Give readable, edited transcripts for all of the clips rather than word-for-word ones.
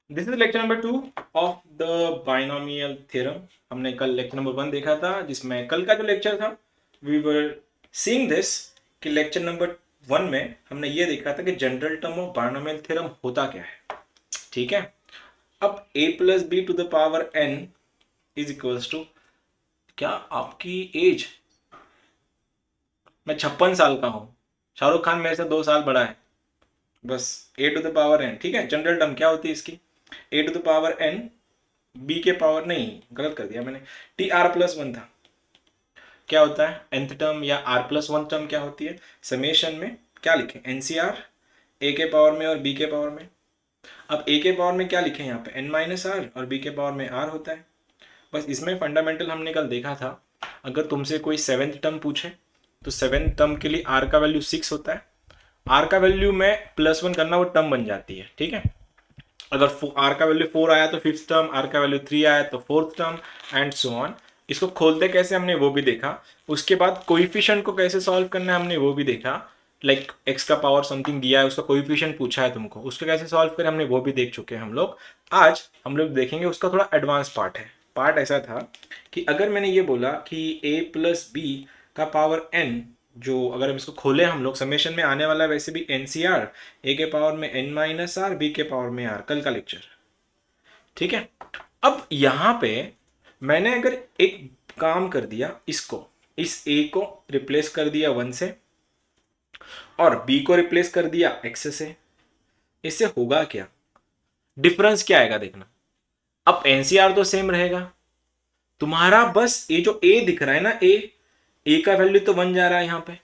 This is lecture number 2 of the binomial theorem. हमने कल lecture number 1 देखा था, जिसमें कल का जो लेक्चर था वी वर सीइंग दिस कि लेक्चर नंबर 1 में हमने ये देखा था कि general term of binomial theorem होता क्या है। ठीक है, अब a plus B to the power n is equals to, क्या आपकी एज, मैं 56 साल का हूँ, शाहरुख खान मेरे से 2 साल बड़ा है, बस a to the power n। ठीक है, जनरल टर्म क्या होती है इसकी, a to the power n B के पावर, नहीं गलत कर दिया मैंने, टी आर प्लस वन था। क्या होता है nth टर्म या r प्लस वन टर्म क्या होती है, समेशन में क्या लिखे एनसीआर ए के पावर में और बी के पावर में। अब ए के पावर में क्या लिखे यहाँ पे n माइनस आर और बी के पावर में r होता है। बस इसमें फंडामेंटल हमने कल देखा था, अगर तुमसे कोई सेवेंथ टर्म पूछे तो सेवेंथ टर्म के लिए r का वैल्यू 6 होता है, r का वैल्यू में +1 करना वो टर्म बन जाती है। ठीक है, अगर आर का वैल्यू 4 आया तो फिफ्थ टर्म, आर का वैल्यू 3 आया तो fourth term, and so on. इसको खोलते कैसे हमने वो भी देखा, उसके बाद कोइफिशिएंट को कैसे सॉल्व करना है हमने वो भी देखा। लाइक एक्स का पावर समथिंग दिया है, उसका कोइफिशिएंट पूछा है तुमको, उसको कैसे सॉल्व करें हमने वो भी देख चुके हैं हम लोग। आज हम लोग देखेंगे उसका थोड़ा एडवांस पार्ट है। पार्ट ऐसा था कि अगर मैंने ये बोला कि a प्लस बी का पावर n, जो अगर हम इसको खोले हम लोग समेशन में आने वाला है वैसे भी एनसीआर, ए के पावर में n माइनस आर, बी के पावर में r, कल का लेक्चर। ठीक है, अब यहां पे मैंने अगर एक काम कर दिया, इसको इस a को रिप्लेस कर दिया 1 से और b को रिप्लेस कर दिया x से, इससे होगा क्या, डिफरेंस क्या आएगा देखना। अब एनसीआर तो सेम रहेगा तुम्हारा, बस ये जो a दिख रहा है ना, a का वैल्यू तो 1 जा रहा है यहाँ पे,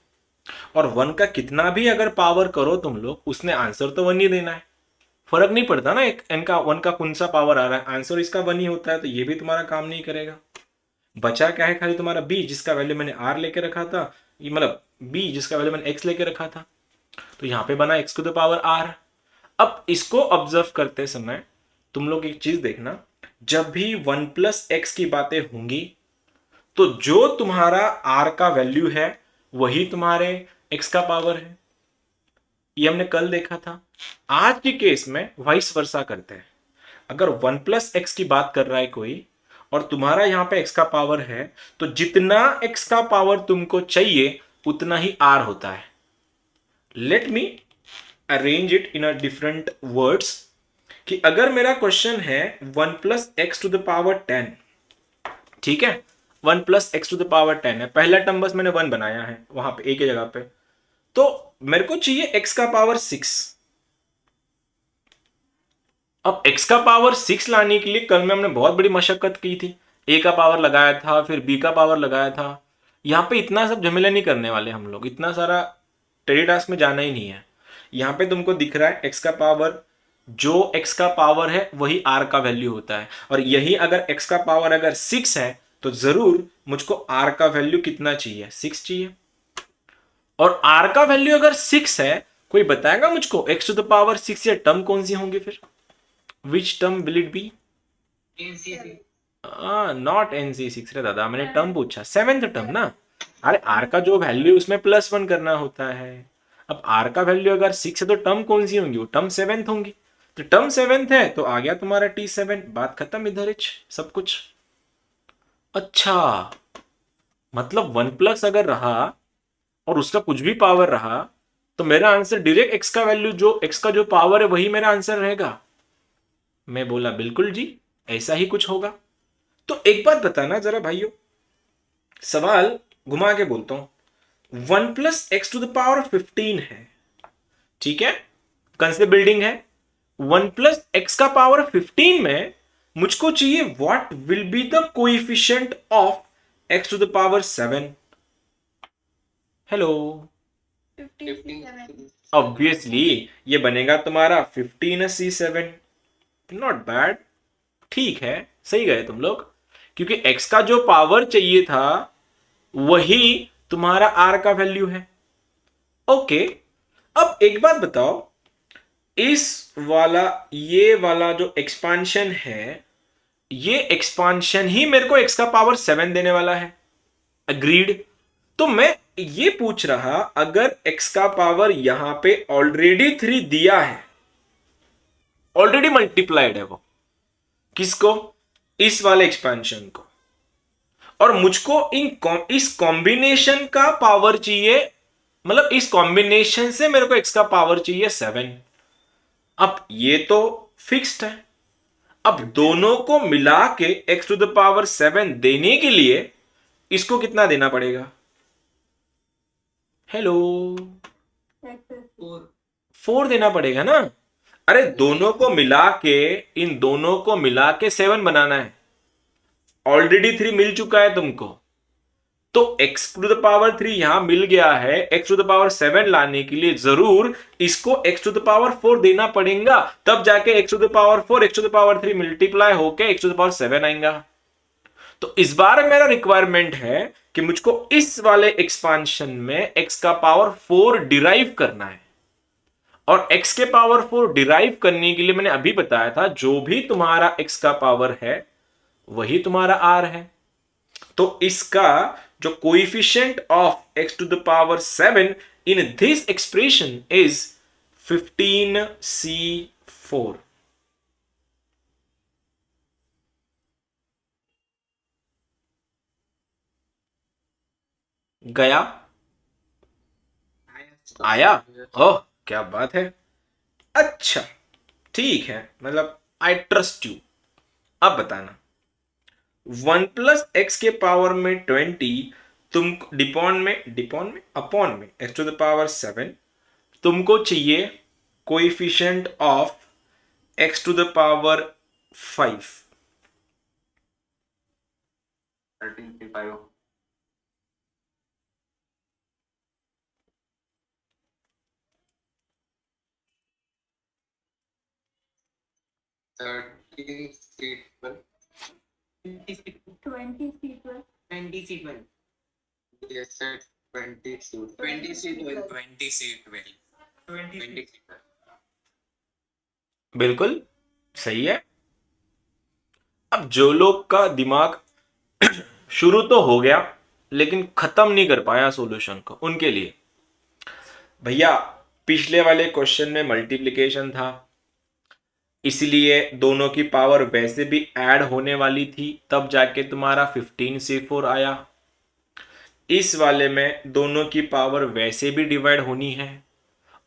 और 1 का कितना भी अगर पावर करो तुम लोग, उसने आंसर तो 1 ही देना है। फर्क नहीं पड़ता ना एक एन का 1 का कौन सा पावर आ रहा है, आंसर इसका 1 ही होता है, तो ये भी तुम्हारा काम नहीं करेगा। बचा क्या है, खाली तुम्हारा b जिसका वैल्यू मैंने r लेके रखा था, ये मतलब b जिसका वैल्यू मैंने x लेके रखा था, तो यहाँ पे बना x to the power r। अब इसको ऑब्जर्व करते समय तुम लोग एक चीज देखना, जब भी 1 प्लस एक्स की बातें होंगी तो जो तुम्हारा r का वैल्यू है वही तुम्हारे x का पावर है। ये हमने कल देखा था। आज के केस में वाइस वर्सा करते हैं, अगर 1 प्लस एक्स की बात कर रहा है कोई और तुम्हारा यहां पे x का पावर है, तो जितना x का पावर तुमको चाहिए उतना ही r होता है। Let me arrange it in a different words, कि अगर मेरा क्वेश्चन है 1 plus x to the power 10, ठीक है, 1 plus x to the power 10 है, पहला टर्म बस मैंने 1 बनाया है वहां पे एक ही जगह पे, तो मेरे को चाहिए x का पावर 6। अब x का पावर 6 लाने के लिए कल में हमने बहुत बड़ी मशक्कत की थी, a का पावर लगाया था, फिर b का पावर लगाया था। यहाँ पे इतना सब झमेला नहीं करने वाले हम लोग, इतना सारा टेढ़ी टास्क में जाना ही नहीं है। यहाँ पे तुमको दिख रहा है x का पावर, जो x का पावर है वही r का वैल्यू होता है, और यही अगर x का पावर अगर 6 है तो जरूर मुझको r का वैल्यू कितना चाहिए, 6 चाहिए। और r का वैल्यू अगर 6 है, कोई बताएगा मुझको x टू द पावर 6 या टर्म कौन सी होंगी फिर, which term will it be. Not NC6 रे दादा, मैंने टर्म पूछा, सेवेंथ टर्म ना। अरे आर का जो वैल्यू उसमें +1 करना होता है। अब आर का वैल्यू अगर 6 है तो टर्म कौन सी होंगी, वो टर्म सेवेंथ होंगी। तो टर्म सेवेंथ है तो आ गया तुम्हारा T7, बात खत्म इधर ही सब कुछ। अच्छा, मतलब 1 प्लस अगर रहा और उसका कुछ भी पावर रहा तो मेरा आंसर डायरेक्ट एक्स का वैल्यू, जो एक्स का जो पावर है वही मेरा आंसर रहेगा। मैं बोला बिल्कुल जी, ऐसा ही कुछ होगा। तो एक बात बताना जरा भाइयों, सवाल घुमा के बोलता हूं, 1 plus x to the power 15 है, ठीक है, कंसिडर बिल्डिंग है। 1 प्लस एक्स का पावर 15 में मुझको चाहिए what will be the coefficient of x to the power 7। Hello, obviously ये बनेगा तुम्हारा 15C7। नॉट बैड, ठीक है, सही गए तुम लोग, क्योंकि x का जो पावर चाहिए था वही तुम्हारा r का वैल्यू है। ओके, अब एक बात बताओ, इस वाला ये वाला जो एक्सपांशन है, ये एक्सपांशन ही मेरे को x का पावर 7 देने वाला है, अग्रीड। तो मैं ये पूछ रहा, अगर x का पावर यहां पे ऑलरेडी 3 दिया है ऑलरेडी मल्टीप्लाइड है वो, किसको, इस वाले एक्सपेंशन को, और मुझको इस कॉम्बिनेशन का पावर चाहिए, मतलब इस कॉम्बिनेशन से मेरे को x का पावर चाहिए 7। अब ये तो फिक्स्ड है, अब दोनों को मिला के x टू द पावर 7 देने के लिए इसको कितना देना पड़ेगा, हेलो, 4 देना पड़ेगा ना। अरे दोनों को मिला के, इन दोनों को मिला के 7 बनाना है, ऑलरेडी 3 मिल चुका है तुमको, तो x टू द पावर 3 यहां मिल गया है, x टू द पावर 7 लाने के लिए जरूर इसको x टू द पावर 4 देना पड़ेगा, तब जाके x to the power 4 x to the power 3 multiply होके x टू द पावर 7 आएगा। तो इस बार मेरा रिक्वायरमेंट है कि मुझको इस वाले एक्सपांशन में x का पावर 4 डिराइव करना है, और x के पावर 4 डिराइव करने के लिए मैंने अभी बताया था जो भी तुम्हारा x का पावर है वही तुम्हारा r है। तो इसका जो coefficient of x to the power 7 in this expression is 15c4। गया, आया, ओह क्या बात है, अच्छा ठीक है, मतलब आई ट्रस्ट यू। अब बताना 1 प्लस एक्स के पावर में 20, तुम डिपॉन में अपॉन में एक्स टू द पावर 7 तुमको चाहिए coefficient of x to the power 5। 35 13C12 20C12 yes sir 20C12 बिल्कुल सही है। अब जो लोग का दिमाग शुरू तो हो गया लेकिन खत्म नहीं कर पाया सॉल्यूशन को, उनके लिए भैया पिछले वाले क्वेश्चन में मल्टीप्लिकेशन था, इसलिए दोनों की पावर वैसे भी ऐड होने वाली थी, तब जाके तुम्हारा 15c4 आया। इस वाले में दोनों की पावर वैसे भी डिवाइड होनी है,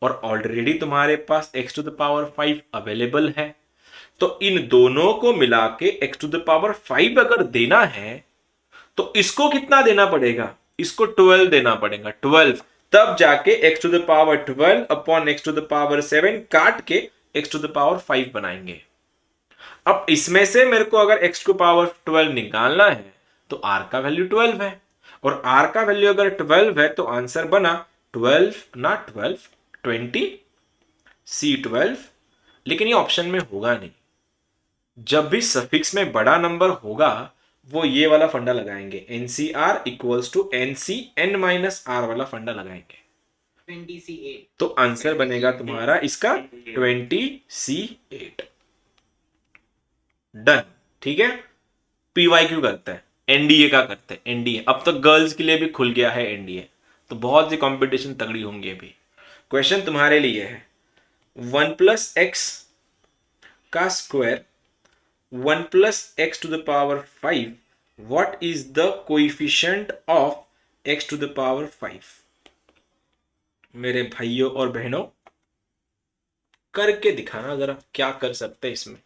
और ऑलरेडी तुम्हारे पास x to the power 5 available है, तो इन दोनों को मिला के x टू द पावर 5 अगर देना है तो इसको कितना देना पड़ेगा, इसको 12 देना पड़ेगा, 12, तब जाके x to the power 12 upon x to the power 7 काट के x टू द पावर 5 बनाएंगे। अब इसमें से मेरे को अगर x टू पावर 12 निकालना है तो r का वैल्यू 12 है, और r का वैल्यू अगर 12 है तो आंसर बना 12 ना 12 20c12। लेकिन ये ऑप्शन में होगा नहीं, जब भी सफिक्स में बड़ा नंबर होगा वो ये वाला फंडा लगाएंगे, NCR equals to NC n minus R वाला फंडा लगाएंगे, 20C8 तो आंसर बनेगा तुम्हारा इसका 20C8। डन, ठीक है। PYQ करते हैं, NDA का करते हैं, NDA अब तो गर्ल्स के लिए भी खुल गया है NDA, तो बहुत सी कंपटीशन तगड़ी होंगी अभी। क्वेश्चन तुम्हारे लिए है 1 प्लस एक्स का square 1 plus x to the power 5, what is the coefficient of x to the power 5? मेरे भाइयों और बहनों करके दिखाना जरा क्या कर सकते हैं इसमें।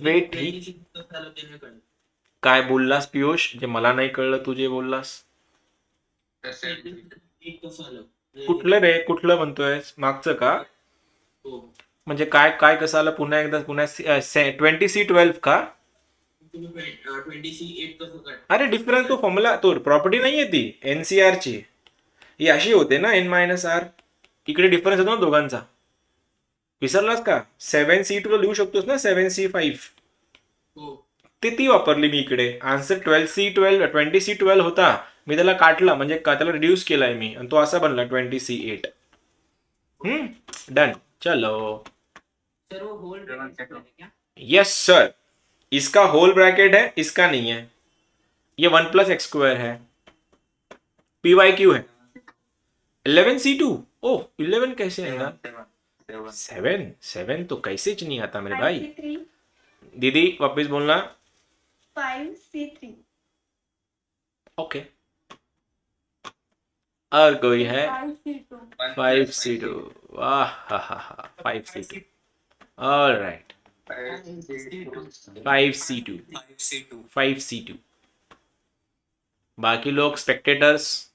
वेट ही काय बोललास पियुष, जे मला नाही कळलं तू जे बोललास, कुठलं रे, कुठलं म्हणतोय, मागचं का, म्हणजे काय काय कसं आलं, पुन्हा एकदा, पुन्हा 20C12 का, 20C8 कसं काय, अरे डिफरन्स तो फॉर्म्युला, तो प्रॉपर्टी नाही आहे ती NCR ची, ही अशी होते ना N-R, इकडे डिफरन्स होतो ना दोघांचा, विसरलास का, 7C12 लिहू शकतोस ना 7C5, ते ती वापरली मी इकडे, आन्सर 12C12 20C12 होता, मी त्याला काटला म्हणजे त्याला रिड्यूस केलाय मी, आणि तो असा बनला 20C8। डन, चलो सर वो होल ब्रैकेट है क्या, यस सर, इसका होल ब्रैकेट है, इसका नहीं है, ये 1 प्लस एक्स स्क्वायर है, PYQ है 11C2, ओह 11 कैसे आएगा, 7 7 तो कैसे नहीं आता मेरे भाई? दीदी वापस बोलना। 5C3 ओके, और कोई है? 5C2 5C2, वाह हा हा हा, 5C2, ऑलराइट, 5C2, 5C2। बाकी लोग स्पेक्टेटर्स,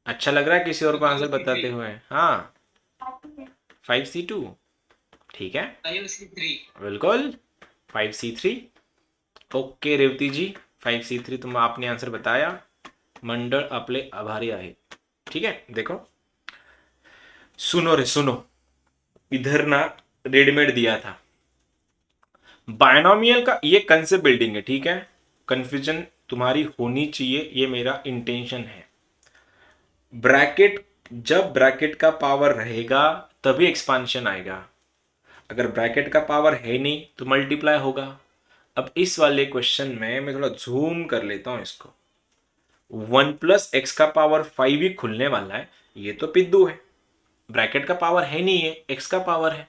अच्छा लग रहा है किसी और को आंसर बताते हुए? हाँ, 5C2, ठीक है, 5C3 बिल्कुल 5C3। ओके रेवती जी, 5C3 तुम आपने आंसर बताया, मंडळ आपले आभारी आहे। ठीक है, देखो सुनो रे सुनो, इधर ना रेडीमेड दिया था बायनोमियल का, ये कंसेप्ट बिल्डिंग है, ठीक है, कंफ्यूजन तुम्हारी होनी चाहिए, ये मेरा इंटेंशन है। ब्रैकेट, जब ब्रैकेट का पावर रहेगा तभी एक्सपांशन आएगा, अगर ब्रैकेट का पावर है नहीं तो मल्टीप्लाई होगा। अब इस वाले क्वेश्चन में मैं थोड़ा जूम कर लेता हूं इसको, 1 प्लस एक्स का पावर 5 ही खुलने वाला है, ये तो पिद्दू है, ब्रैकेट का पावर है नहीं है, एक्स का पावर है,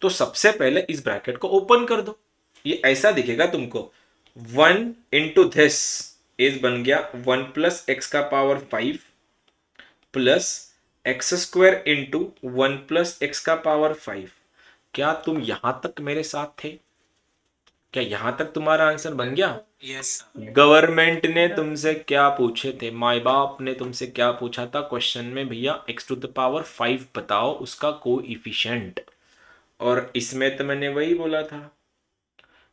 तो सबसे पहले इस ब्रैकेट को ओपन कर दो, ये ऐसा दिखेगा तुमको, 1 इंटू दिस इज बन गया 1 प्लस एक्स का power 5 plus x square into 1 plus x का पावर 5। क्या तुम यहां तक मेरे साथ थे? क्या यहां तक तुम्हारा आंसर बन गया? यस गवर्नमेंट ने तुमसे क्या पूछे थे, माई बाप ने तुमसे क्या पूछा था क्वेश्चन में, भैया एक्स टू द पावर 5 बताओ उसका कोएफिशिएंट, और इसमें तो मैंने वही बोला था,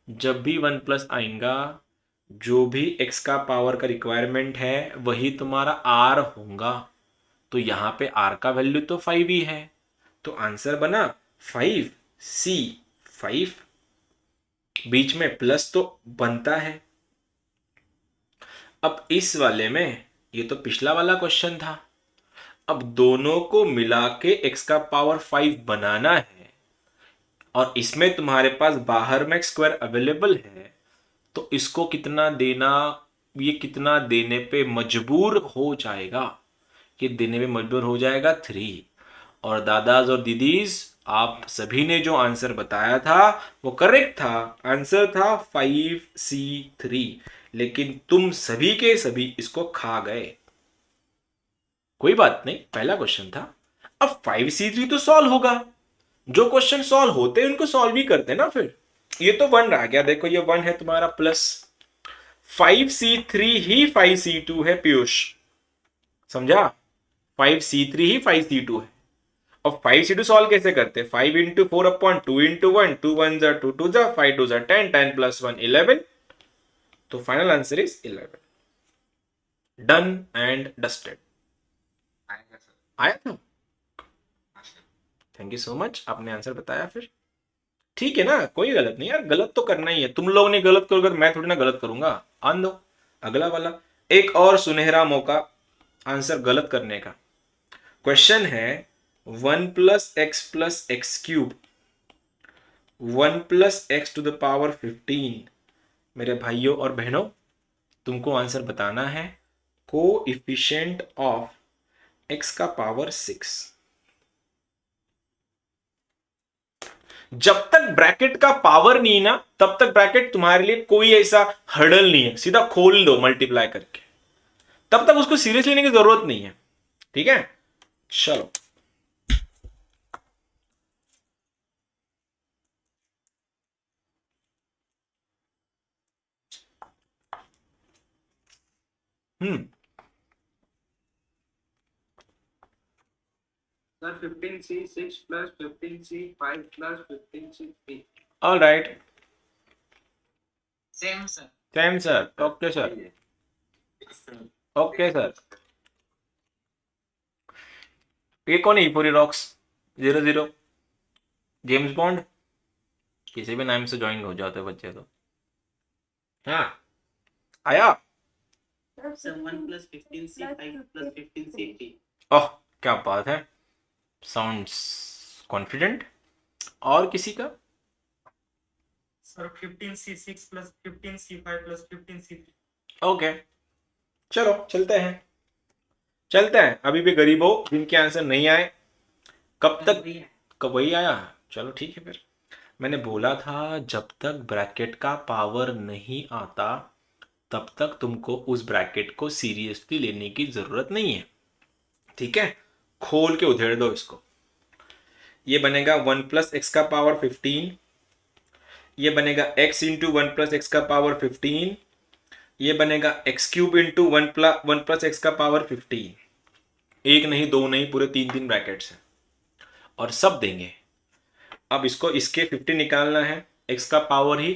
जब भी 1 प्लस आएगा, जो भी x का पावर का रिक्वायरमेंट है वही तुम्हारा r होगा, तो यहाँ पे r का वैल्यू तो 5 ही है, तो आंसर बना 5C, 5, बीच में प्लस तो बनता है। अब इस वाले में, ये तो पिछला वाला क्वेश्चन था, अब दोनों को मिला के x का पावर 5 बनाना है, और इसमें तुम्हारे पास बाहर में स्क्वायर अवेलेबल है, तो इसको कितना देना, ये कितना देने पे मजबूर हो जाएगा, ये देने पे मजबूर हो जाएगा 3। और दादाज और दीदीज, आप सभी ने जो आंसर बताया था वो करेक्ट था, आंसर था 5C3, लेकिन तुम सभी के सभी इसको खा गए। कोई बात नहीं, पहला क्वेश्चन था, अब 5C3 तो सॉल्व होगा, जो क्वेश्चन सॉल्व होते हैं उनको सॉल्व ही करते हैं ना फिर। ये तो 1 रह गया, देखो ये 1 है तुम्हारा, प्लस 5C3 ही 5C2 है पीयूष, समझा, 5C3 ही 5C2 है। अब 5C2 सॉल्व कैसे करते हैं, 5 इंटू 4 अपॉन 2 इंटू 1, 2 1 जा 2 2 जा 5 2 जा 10, 10 प्लस 1 11, तो final answer is 11। Done and dusted. आया था, थैंक यू सो मच, आपने आंसर बताया फिर, ठीक है ना, कोई गलत नहीं यार, गलत तो करना ही है, तुम लोग ने गलत करोगे मैं थोड़ी ना गलत करूंगा, आन दो अगला वाला, एक और सुनहरा मौका आंसर गलत करने का। क्वेश्चन है 1 plus x cube 1 plus x to the power 15। मेरे भाइयों और बहनों, तुमको आंसर बताना है कोएफिशिएंट ऑफ एक्स का पावर 6। जब तक ब्रैकेट का पावर नहीं ना, तब तक ब्रैकेट तुम्हारे लिए कोई ऐसा हर्डल नहीं है, सीधा खोल दो मल्टीप्लाई करके, तब तक उसको सीरियस लेने की जरूरत नहीं है, ठीक है। चलो Sir, 15C6 plus 15C5 plus 15C3. All right, same sir same sir, okay sir, okay sir. ये कौन है पूरी रॉक्स 00, जेम्स बॉन्ड, किसी भी नाम से ज्वाइन हो जाते बच्चे तो। हाँ आया, sir 1 plus 15C 5 plus 15C3। ओह क्या बात है, साउंड्स कॉन्फिडेंट। और किसी का? Sir 15C6 plus 15C5 plus 15C3। Okay चलो चलते हैं, चलते हैं, अभी भी गरीब हो जिनके आंसर नहीं आए, कब तक, कब वही आया? चलो ठीक है फिर। मैंने बोला था जब तक ब्रैकेट का पावर नहीं आता तब तक तुमको उस ब्रैकेट को सीरियसली लेने की जरूरत नहीं है, ठीक है? खोल के उधेड़ दो इसको। ये बनेगा 1 प्लस एक्स का पावर 15, ये बनेगा x इंटू 1 प्लस एक्स का पावर 15, ये बनेगा x cube into 1 plus x का पावर 15। एक नहीं, दो नहीं, पूरे तीन तीन ब्रैकेट्स हैं और सब देंगे। अब इसको इसके 50 निकालना है, x का पावर ही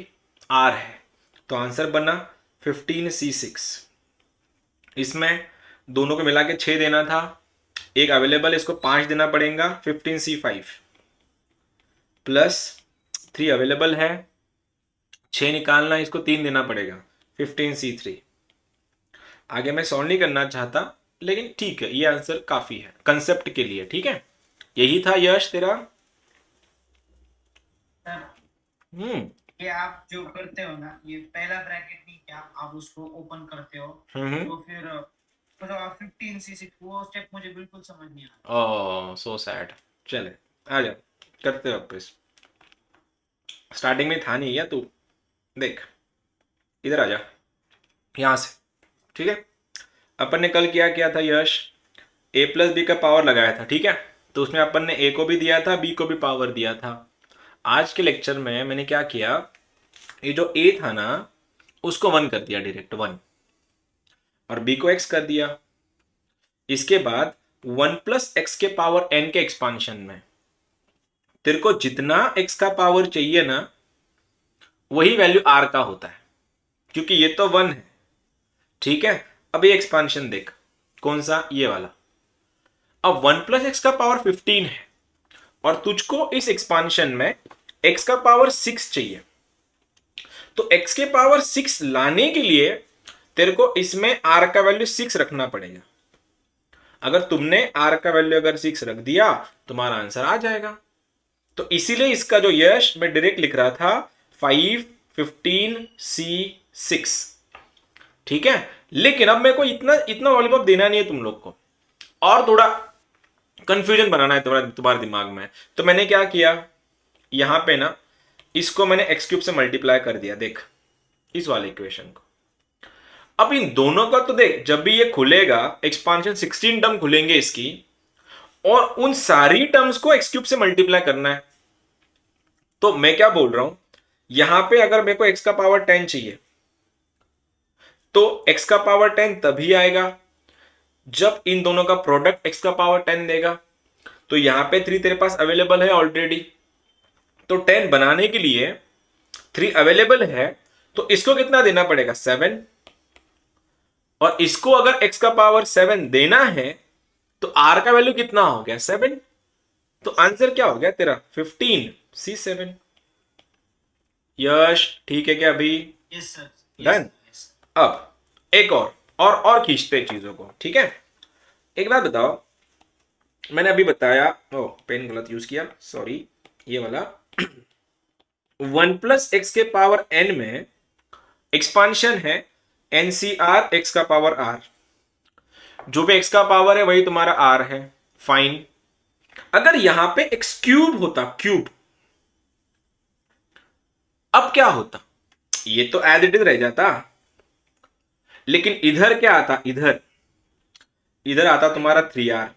r है, तो आंसर बना 15c6। इसमें दोनों को मिला के 6 देना था, एक अवेलेबल है, इसको 5 देना पड़ेगा, 15c5 प्लस 3 अवेलेबल है, 6 निकालना है, इसको 3 देना पड़ेगा, 15c3। आगे मैं सॉल्व नहीं करना चाहता, लेकिन ठीक है, ये आंसर काफी है कंसेप्ट के लिए, ठीक है? यही था यश तेरा। ये आप जो करते हो ना, ये पहला ब्रैकेट नहीं क्या आप उसको ओपन करते हो, तो फिर मतलब आप 15c6 वो स्टेप मुझे बिल्कुल समझ नहीं आया। ओह सो सैड। चले आ जा, करते हो वापस। स्टार्टिंग में था नहीं या तू? देख इधर आ जा, यहां से, ठीक है? अपन ने कल क्या था यश? a प्लस बी का पावर लगाया था, ठीक है? तो उसमें अपन ने a को भी दिया था, b को भी पावर दिया था। आज के लेक्चर में मैंने क्या किया, ये जो a था ना उसको 1 कर दिया, डायरेक्ट 1, और b को x कर दिया। इसके बाद 1 प्लस एक्स के पावर n के एक्सपांशन में तेरे को जितना x का पावर चाहिए ना वही वैल्यू r का होता है, क्योंकि ये तो 1 है, ठीक है? अब ये एक्सपांशन देख, कौन सा? ये वाला। अब 1 प्लस एक्स का पावर 15 है और तुझको इस एक्सपांशन में x का पावर 6 चाहिए, तो x के पावर 6 लाने के लिए तेरे को इसमें r का वैल्यू 6 रखना पड़ेगा। अगर तुमने r का वैल्यू अगर 6 रख दिया तुम्हारा आंसर आ जाएगा। तो इसीलिए इसका जो यश मैं डायरेक्ट लिख रहा था 5 15 c6, ठीक है? लेकिन अब मेरे को इतना लॉलीपॉप देना नहीं है तुम लोग को, और थोड़ा कंफ्यूजन बनाना है तुम्हारे दिमाग में। तो मैंने क्या किया, यहां पे ना इसको मैंने एक्स क्यूब से मल्टीप्लाई कर दिया, देख इस वाले इक्वेशन को। अब इन दोनों का तो देख, जब भी ये खुलेगा एक्सपांशन 16 टर्म खुलेंगे इसकी, और उन सारी टर्म्स को एक्स क्यूब से मल्टीप्लाई करना है। तो मैं क्या बोल रहा हूं, यहां पे अगर मेरे को एक्स का पावर 10 चाहिए तो एक्स का पावर 10 तभी आएगा जब इन दोनों का प्रोडक्ट एक्स का पावर 10 देगा। तो यहां पे 3 तेरे पास अवेलेबल है ऑलरेडी, तो 10 बनाने के लिए 3 अवेलेबल है, तो इसको कितना देना पड़ेगा? 7, और इसको अगर x का पावर 7 देना है तो r का वैल्यू कितना हो गया? 7। तो आंसर क्या हो गया तेरा? 15c7। यश ठीक है क्या अभी? Yes sir, done. अब एक और खींचते हैं चीजों को, ठीक है? एक बात बताओ, मैंने अभी बताया, ओ पेन गलत यूज किया, सॉरी, ये वाला 1 प्लस एक्स के पावर n में एक्सपांशन है NCR x का पावर r, जो भी x का पावर है वही तुम्हारा r है, फाइन। अगर यहां पे x क्यूब होता, क्यूब, अब क्या होता? ये तो एज इट इज रह जाता, लेकिन इधर क्या आता? इधर आता तुम्हारा 3r।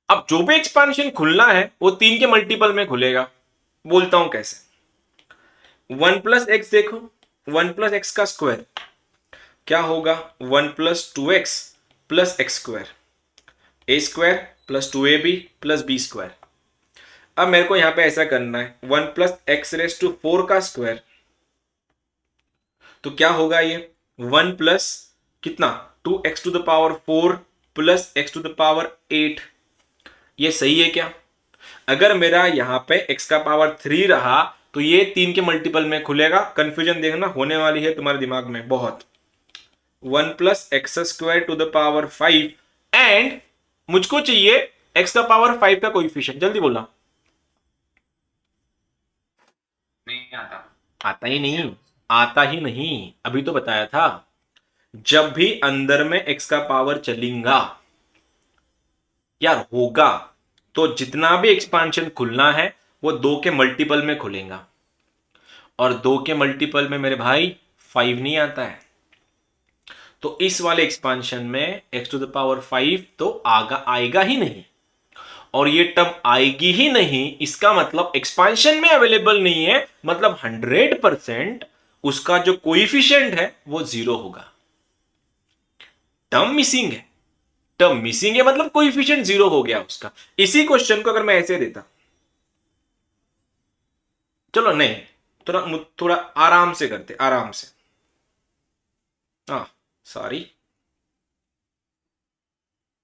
अब जो भी एक्सपांशन खुलना है वो 3 के मल्टीपल में खुलेगा। बोलता हूं कैसे। 1 प्लस एक्स देखो, 1 प्लस एक्स का स्क्वायर क्या होगा? 1 प्लस 2x प्लस x square, A square plus 2ab plus B square. अब मेरे को यहां पे ऐसा करना है, 1 प्लस एक्स रेस टू 4 का स्क्वायर, तो क्या होगा ये? 1 प्लस कितना? 2x to the power 4 plus x to the power 8। ये सही है क्या? अगर मेरा यहां पे x का पावर 3 रहा तो ये 3 के मल्टीपल में खुलेगा। कंफ्यूजन देखना होने वाली है तुम्हारे दिमाग में बहुत। 1 plus x square to the power 5, and मुझको चाहिए x का पावर 5 का कोएफिशिएंट। जल्दी बोलना। नहीं आता। आता ही नहीं, आता ही नहीं, अभी तो बताया था। जब भी अंदर में x का पावर चलेगा, यार होगा तो जितना भी एक्सपांशन खुलना है वो 2 के मल्टीपल में खुलेगा, और 2 के मल्टीपल में मेरे भाई 5 नहीं आता है। तो इस वाले एक्सपांशन में x टू द पावर 5 तो आएगा ही नहीं, और ये टर्म आएगी ही नहीं, इसका मतलब एक्सपांशन में अवेलेबल नहीं है, मतलब 100% उसका जो कोइफिशिएंट है वो 0 होगा। टर्म मिसिंग है, टर्म मिसिंग है मतलब कोइफिशिएंट 0 हो गया उसका। इसी क्वेश्चन को अगर मैं ऐसे देता, चलो नहीं, थोड़ा थोड़ा आराम से करते, आराम से। हाँ सॉरी,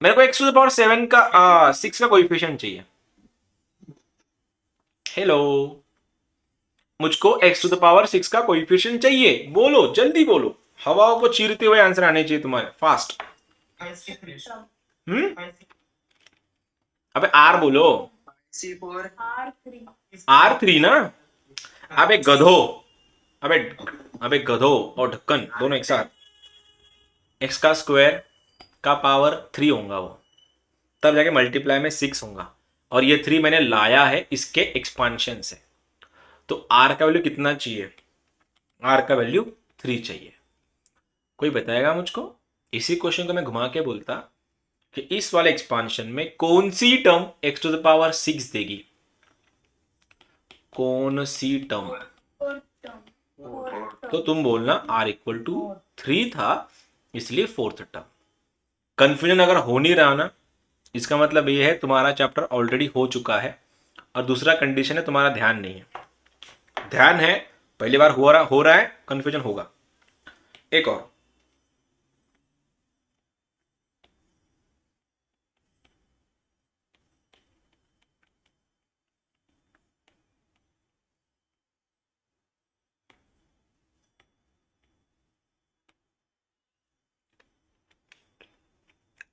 मेरे को x टू द पावर 7 का 6 का कोएफिशिएंट चाहिए। हेलो, मुझको x टू द पावर 6 का कोएफिशिएंट चाहिए, बोलो जल्दी बोलो, हवाओं को चीरते हुए आंसर आने चाहिए तुम्हारे, फास्ट। 5 C3 हम्म, 5 अबे आर बोलो, C4 R3 R3 ना। अबे गधो, अबे अबे गधो और ढक्कन दोनों एक साथ, x का स्क्वायर का पावर 3 होगा वो, तब जाके मल्टीप्लाई में 6 होगा, और ये 3 मैंने लाया है इसके एक्सपांशन से। तो r का वैल्यू कितना चाहिए, r का वैल्यू 3 चाहिए। कोई बताएगा मुझको? इसी क्वेश्चन को मैं घुमा के बोलता कि इस वाले एक्सपांशन में कौन सी term x to the power 6 देगी, कौन सी टर्म? fourth term तो तुम बोलना r इक्वल टू 3 था इसलिए फोर्थ टर्म। कंफ्यूजन अगर हो नहीं रहा ना, इसका मतलब ये है तुम्हारा चैप्टर ऑलरेडी हो चुका है, और दूसरा कंडीशन है तुम्हारा ध्यान नहीं है। ध्यान है, पहली बार हो रहा है, कंफ्यूजन होगा। एक और,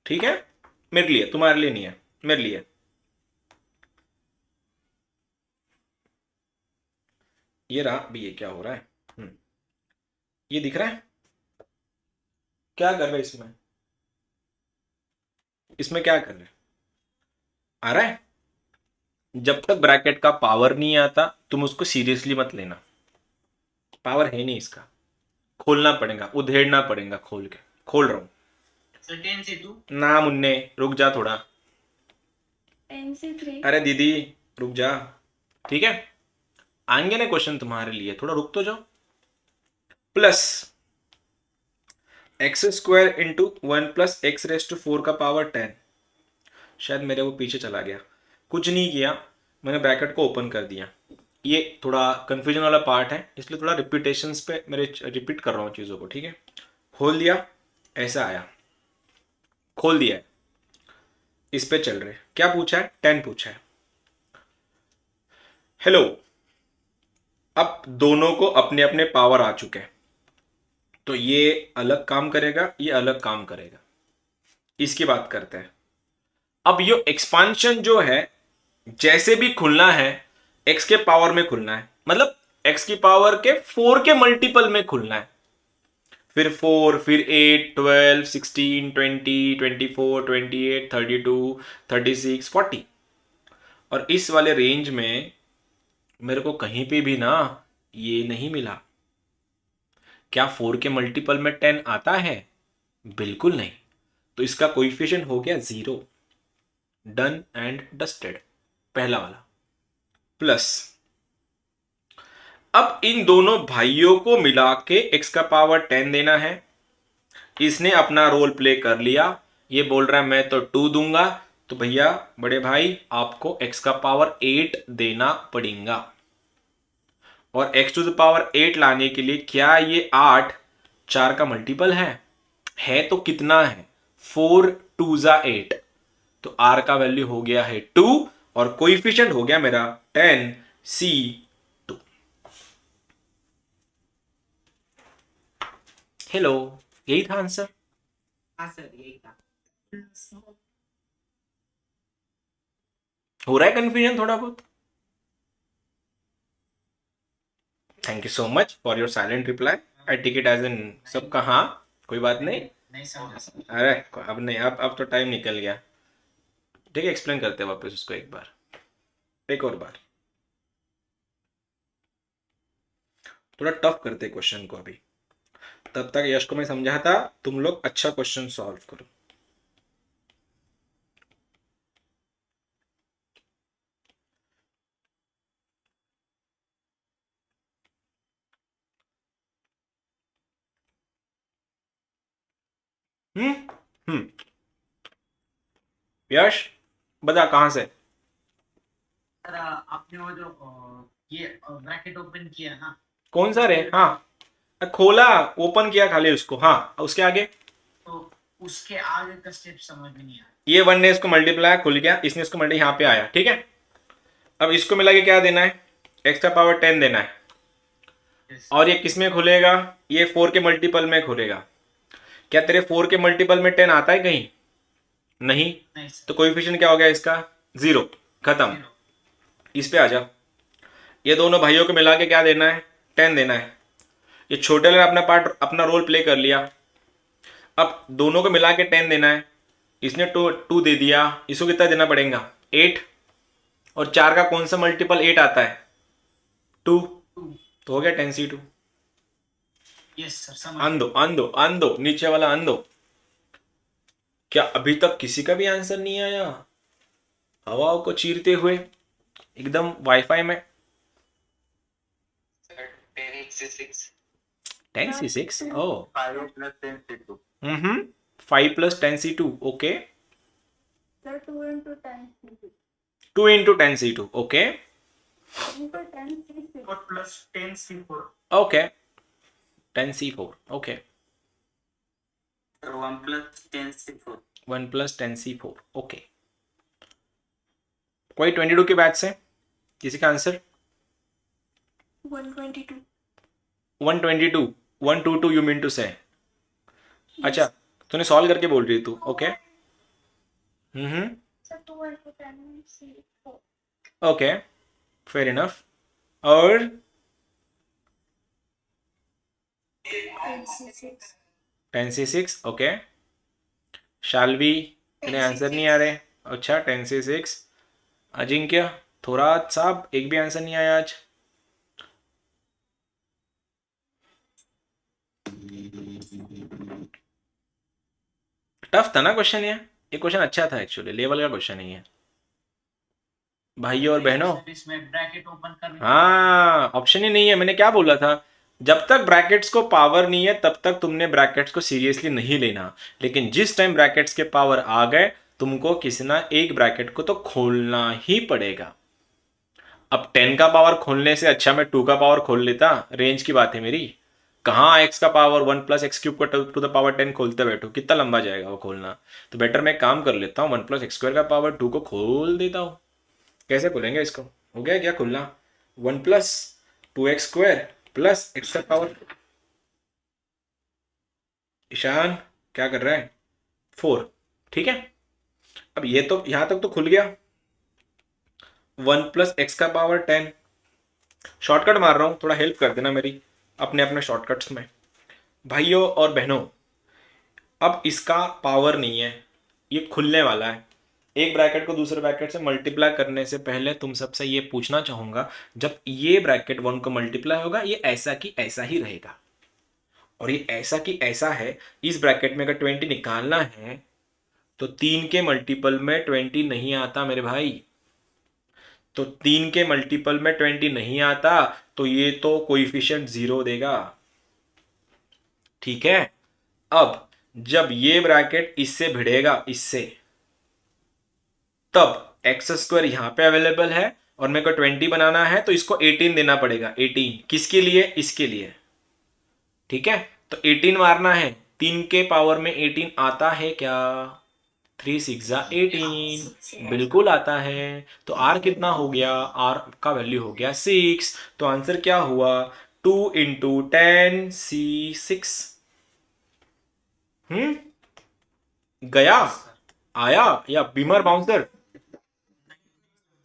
ठीक है, मेरे लिए, तुम्हारे लिए नहीं है, मेरे लिए। ये रहा भी, ये क्या हो रहा है, ये दिख रहा है, क्या कर रहे हैं इसमें, इसमें क्या कर रहे हैं, आ रहा है? जब तक ब्रैकेट का पावर नहीं आता तुम उसको सीरियसली मत लेना, पावर है नहीं इसका, खोलना पड़ेगा, उधेड़ना पड़ेगा, खोल के, खोल रहा हूं। 10C2 ना मुन्ने, रुक जा थोड़ा, 10C3 अरे दीदी रुक जा, ठीक है, आएंगे ना क्वेश्चन तुम्हारे लिए, थोड़ा रुक तो जाओ। Plus x square into 1 plus x raise to 4 का पावर 10, शायद मेरे वो पीछे चला गया, कुछ नहीं किया, मैंने ब्रैकेट को ओपन कर दिया। ये थोड़ा कंफ्यूजन वाला पार्ट है, इसलिए थोड़ा रिपीटेशंस पे मेरे रिपीट कर रहा हूँ चीज़ों को, ठीक है। खोल दिया, ऐसा आया, खोल दिया है, इस पे चल रहे, क्या पूछा है, 10 पूछा है। हेलो, अब दोनों को अपने अपने पावर आ चुके हैं, तो ये अलग काम करेगा, ये अलग काम करेगा, इसकी बात करते हैं। अब ये एक्सपांशन जो है जैसे भी खुलना है x के पावर में खुलना है, मतलब x की पावर के 4 के मल्टीपल में खुलना है, फिर 4, फिर 8, 12, 16, 20, 24, 28, 32, 36, 40, और इस वाले रेंज में मेरे को कहीं पे भी ना ये नहीं मिला। क्या 4 के मल्टीपल में 10 आता है? बिल्कुल नहीं, तो इसका कोएफिशिएंट हो गया 0, डन एंड डस्टेड, पहला वाला। प्लस अब इन दोनों भाइयों को मिला के x का पावर 10 देना है, इसने अपना रोल प्ले कर लिया, ये बोल रहा है मैं तो 2 दूंगा, तो भैया बड़े भाई आपको x का पावर 8 देना पड़ेगा, और x टू द पावर 8 लाने के लिए क्या ये 8 4 का मल्टीपल है तो कितना है, 4 2 जा 8, तो r का वैल्यू हो गया है 2, और कोइफिशिएंट हो गया मेरा 10C2। हेलो, यही था आंसर। हाँ सर यही था। हो रहा है कंफ्यूजन थोड़ा बहुत? Thank you so much for your silent reply, I take it as an सबका हाँ, कोई बात नहीं। नहीं समझा सर। अरे अब नहीं, अब तो टाइम निकल गया। ठीक है, एक्सप्लेन करते हैं वापस उसको एक और बार, थोड़ा टफ करते क्वेश्चन को अभी। तब तक यश को मैं समझाता, तुम लोग अच्छा क्वेश्चन सॉल्व करो। हम्म हम्म यश बता कहां से। सर आपने वो जो ये ब्रैकेट ओपन किया ना, कौन सा रे? हाँ खोला, ओपन किया खाली उसको, हाँ उसके आगे तो उसके आगे का स्टेप समझ में नहीं आया। ये 1 ने इसको मल्टीप्लाई खुल गया, इसने इसको मल्टी यहाँ पे आया, ठीक है। अब इसको मिला के क्या देना है, एक्स्ट्रा पावर 10 देना है। Yes. और ये किस में खुलेगा, ये 4 के मल्टीपल में खुलेगा। क्या तेरे 4 के मल्टीपल में 10 आता है कहीं? नहीं। नहीं सर, तो कोएफिशिएंट क्या हो गया इसका? 0, खत्म। 0। इस पे आ जा। ये दोनों भाइयों को मिला के क्या देना है, 10 देना है। ये छोटे वाले ने अपना पार्ट, अपना रोल प्ले कर लिया। अब दोनों को मिला के 10 देना है, इसने 2 दे दिया, इसको कितना देना पड़ेगा? 8। और 4 का कौन सा मल्टीपल 8 आता है? 2। तो हो गया 10c2। यस सर, समझ आन दो नीचे वाला आन दो। क्या अभी तक किसी का भी आंसर नहीं आया? हवाओं को चीरते हुए एकदम वाईफाई में। 10c6 10c6 ओह 5 plus 10c2 5 plus 10c2 okay. Sir, 2 into 10 C6. 2 into 10c2 okay Into 10 C6. 4 plus 10 C4. Okay 10c4 okay. 1 plus 10c4 1 plus 10c4 okay. कोई 22 के बैच से किसी का आंसर? 122. 122 122 यू मीन टू से? अच्छा तूने solve करके बोल रही तू, okay. Sir, 2 into 10 C4. Okay fair enough. और 10 C6. 10c6 okay. शाल्वी तेरे आंसर नहीं आ रहे। अच्छा 10c6। अजिंक्य, थोरात साहब एक भी आंसर नहीं आया आज। टफ था ना क्वेश्चन ये क्वेश्चन अच्छा था एक्चुअली, लेवल का क्वेश्चन नहीं है भाइयों और बहनों। सर, इसमें ब्रैकेट ओपन करने हाँ ऑप्शन ही नहीं है। मैंने क्या बोला था, जब तक ब्रैकेट्स को पावर नहीं है तब तक तुमने ब्रैकेट्स को सीरियसली नहीं लेना, लेकिन जिस टाइम ब्रैकेट्स के पावर आ गए तुमको किसी ना एक ब्रैकेट को तो खोलना ही पड़ेगा। अब 10 का पावर खोलने से अच्छा मैं 2 का पावर खोल लेता, रेंज की बात है मेरी। कहाँ x का पावर 1 प्लस एक्स क्यूब का टू द पावर 10 खोलते बैठो, कितना लंबा जाएगा वो खोलना। तो बेटर मैं काम कर लेता हूँ, 1 प्लस एक्स स्क्वायर का पावर 2 को खोल देता हूँ। कैसे खोलेंगे इसको? हो गया क्या खुलना? 1 plus 2x square plus x का पावर। ईशान क्या कर रहा है? 4, ठीक है। अब ये तो यहां तक तो खुल गया। 1 प्लस एक्स का पावर 10। शॉर्टकट मार रहा हूं, थोड़ा हेल्प कर देना मेरी अपने अपने शॉर्टकट्स में। भाइयों और बहनों, अब इसका पावर नहीं है, ये खुलने वाला है। एक ब्रैकेट को दूसरे ब्रैकेट से मल्टीप्लाई करने से पहले तुम सबसे ये पूछना चाहूंगा, जब ये ब्रैकेट 1 को मल्टीप्लाई होगा ये ऐसा कि ऐसा ही रहेगा, और ये ऐसा कि ऐसा है। इस ब्रैकेट में अगर 20 निकालना है तो 3 के मल्टीपल में 20 नहीं आता मेरे भाई। तो 3 के मल्टीपल में 20 नहीं आता, तो ये तो कोएफिशिएंट 0 देगा, ठीक है। अब जब ये ब्रैकेट इससे भिड़ेगा इससे, तब एक्स स्क्वायर यहां पे अवेलेबल है और मेरे को 20 बनाना है तो इसको 18 देना पड़ेगा। 18 किसके लिए? इसके लिए, ठीक है। तो 18 मारना है, 3 के पावर में 18 आता है क्या? 3 6 18 बिल्कुल आता है। तो आर कितना हो गया? आर का वैल्यू हो गया 6। तो आंसर क्या हुआ? 2 इंटू 10c6। गया, आया या बीमर बाउंसर?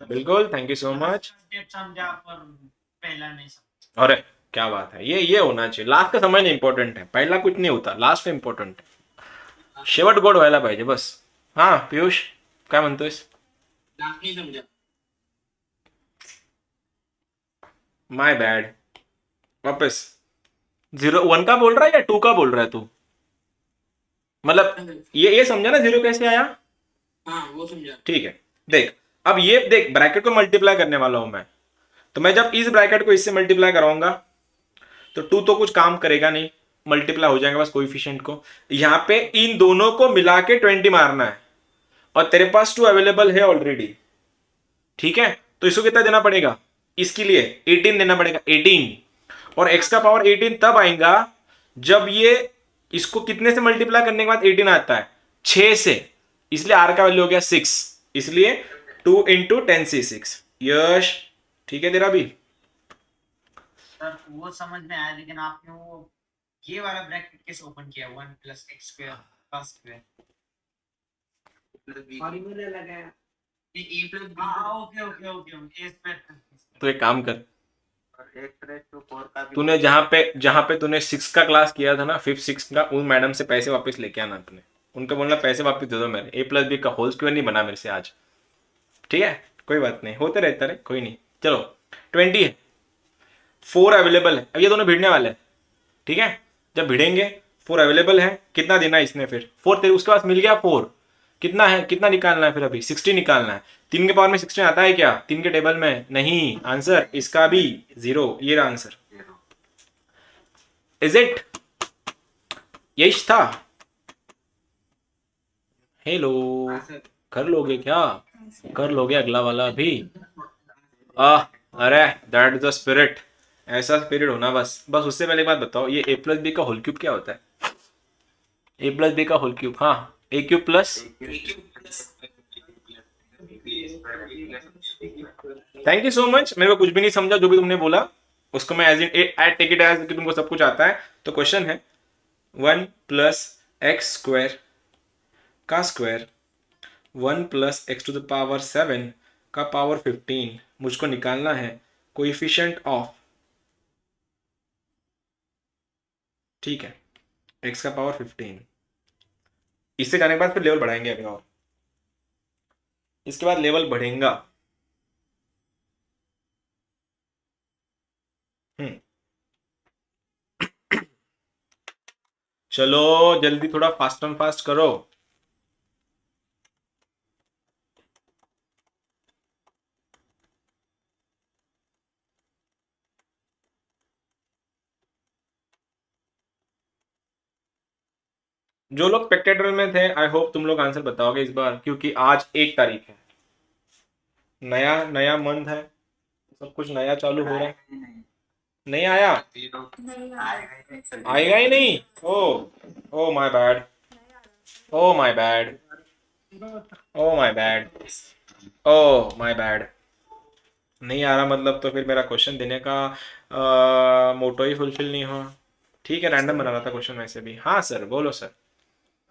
बिल्कुल, thank you so much. Step समझा पर पहला नहीं समझा। अरे क्या बात है, ये होना चाहिए। लास्ट का समझना इंपॉर्टेंट है, पहिला कुछ नहीं होता, लास्ट इंपॉर्टंट है। शेवट गोड व्हायला पाहिजे बस। हा पियुष काय म्हणतोयस? नहीं समझा। My bad. वापस 0 1 का बोल रहा है या 2 का बोल रहा है तू? मतलब ये समझा ना 0 कैसे आया? हाँ वो समझा। ठीक है, देख अब ये देख ब्रैकेट को मल्टीप्लाई करने वाला हूं मैं, तो मैं जब इस ब्रैकेट को इससे मल्टीप्लाई कराऊंगा तो 2 तो कुछ काम करेगा नहीं, मल्टीप्लाई हो जाएगा बस कोएफिशिएंट को। यहां पे इन दोनों को मिला के 20 मारना है और तेरे पास 2 अवेलेबल है ऑलरेडी, ठीक है? तो इसको कितना देना पड़ेगा? इसके लिए 18 देना पड़ेगा, 18। और x का पावर 18 तब आएगा जब ये इसको कितने से मल्टीप्लाई करने के बाद 18 आता है? 6 से, इसलिए r का वैल्यू हो गया 6, इसलिए 2 इंटू 10c6। यश ठीक है तेरा भी? सर वो समझ में आया, लेकिन आपने वो ये वाला ब्रैकेट कैसे ओपन किया? 1 plus x square plus square. Formula लगाया। ए प्लस बी। हाँ ओके ओके ओके ओके, ए स्क्वायर। तो एक काम कर, और x raised to 4 का भी तूने जहां पे तूने 6 का क्लास किया था ना, 5 6 का, उन मैडम से पैसे वापस लेके आना अपने, उनको बोलना पैसे वापस दे दो मेरे, ए प्लस बी का होल स्क्वायर नहीं बना मेरे से आज, ठीक है? कोई बात नहीं, होते रहता है, कोई नहीं। चलो 20 है, 4 अवेलेबल है, अब ये दोनों भिड़ने वाले हैं, ठीक है? जब भिड़ेंगे 4 अवेलेबल है, कितना देना है इसने फिर? 4 तेरे उसके पास मिल गया 4, कितना है, कितना निकालना है फिर? अभी 60 निकालना है। 3 के पावर में 16 आता है क्या 3 के टेबल में? नहीं, आंसर इसका भी 0, ये रहा आंसर। Is it? यही था। हेलो, कर लोगे क्या? कर लोगे अगला वाला भी? अरे दैट इज द स्पिरिट, ऐसा स्पिरिट होना बस। बस उससे पहले एक बात बताओ, ये a प्लस बी का होल क्यूब क्या होता है? a प्लस बी का होल क्यूब, हाँ, a cube plus, thank you so much. मेरे को कुछ भी नहीं समझा जो भी तुमने बोला, उसको मैं as in I take it as कि तुमको सब कुछ आता है। तो क्वेश्चन है 1 प्लस एक्स स्क्वायर का square 1 plus x to the power 7 का पावर 15, मुझको निकालना है कोएफिशिएंट ऑफ, ठीक है, x का पावर 15। इससे जाने के बाद फिर लेवल बढ़ाएंगे अभी, और इसके बाद लेवल बढ़ेगा। चलो जल्दी थोड़ा फास्ट एंड फास्ट करो। जो लोग स्पेक्टेटर में थे, आई होप तुम लोग आंसर बताओगे इस बार, क्योंकि आज 1 तारीख है, नया नया मंथ है, सब कुछ नया चालू हो रहा है। नहीं आया? आएगा ही नहीं? Oh my bad, oh my bad, oh my bad, oh my bad. नहीं आ रहा मतलब तो फिर मेरा क्वेश्चन देने का मोटो ही फुलफिल नहीं हुआ। ठीक है, रैंडम बना रहा था क्वेश्चन वैसे भी। हाँ सर, बोलो सर।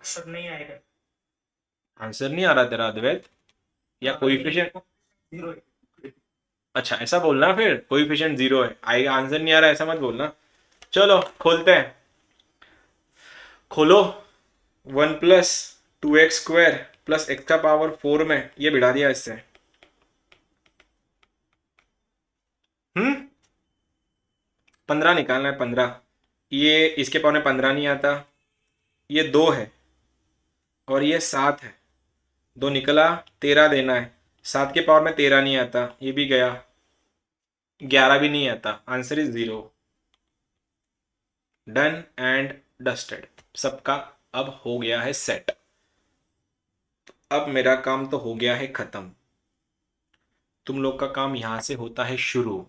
सब नहीं आएगा। आंसर नहीं आ रहा तेरा अद्वैत, या कोएफिशिएंट? 0। अच्छा ऐसा बोलना, फिर कोएफिशिएंट 0 है, आएगा, आंसर नहीं आ रहा ऐसा मत बोलना। चलो खोलते हैं, खोलो। 1 plus 2x square plus x का पावर 4 में ये बिठा दिया इससे। 15 निकालना है, 15। ये इसके पावर में 15 नहीं आता, ये 2 है और ये 7 है, 2 निकला, 13 देना है। 7 के पावर में 13 नहीं आता, ये भी गया, 11 भी नहीं आता, answer is 0। Done and dusted, सबका अब हो गया है सेट। अब मेरा काम तो हो गया है खत्म, तुम लोग का काम यहां से होता है शुरू।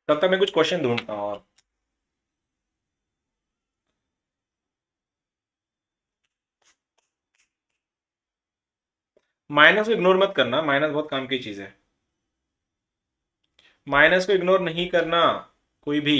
तब तक मैं कुछ क्वेश्चन ढूंढता हूँ और माइनस को इग्नोर मत करना, माइनस बहुत काम की चीज है, माइनस को इग्नोर नहीं करना कोई भी।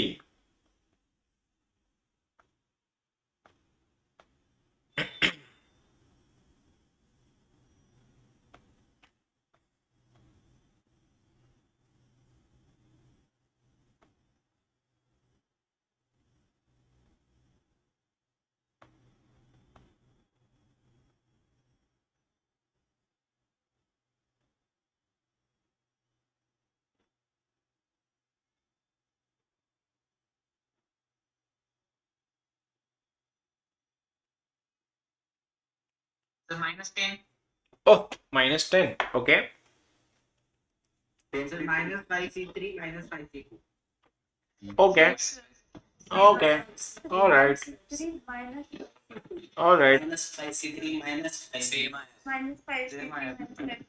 So -10. ओह -10 ओके 10 से minus 5c3 minus 5c2. Okay okay alright alright Minus 5c3 minus 5c. minus 5 Same minus आया। 10.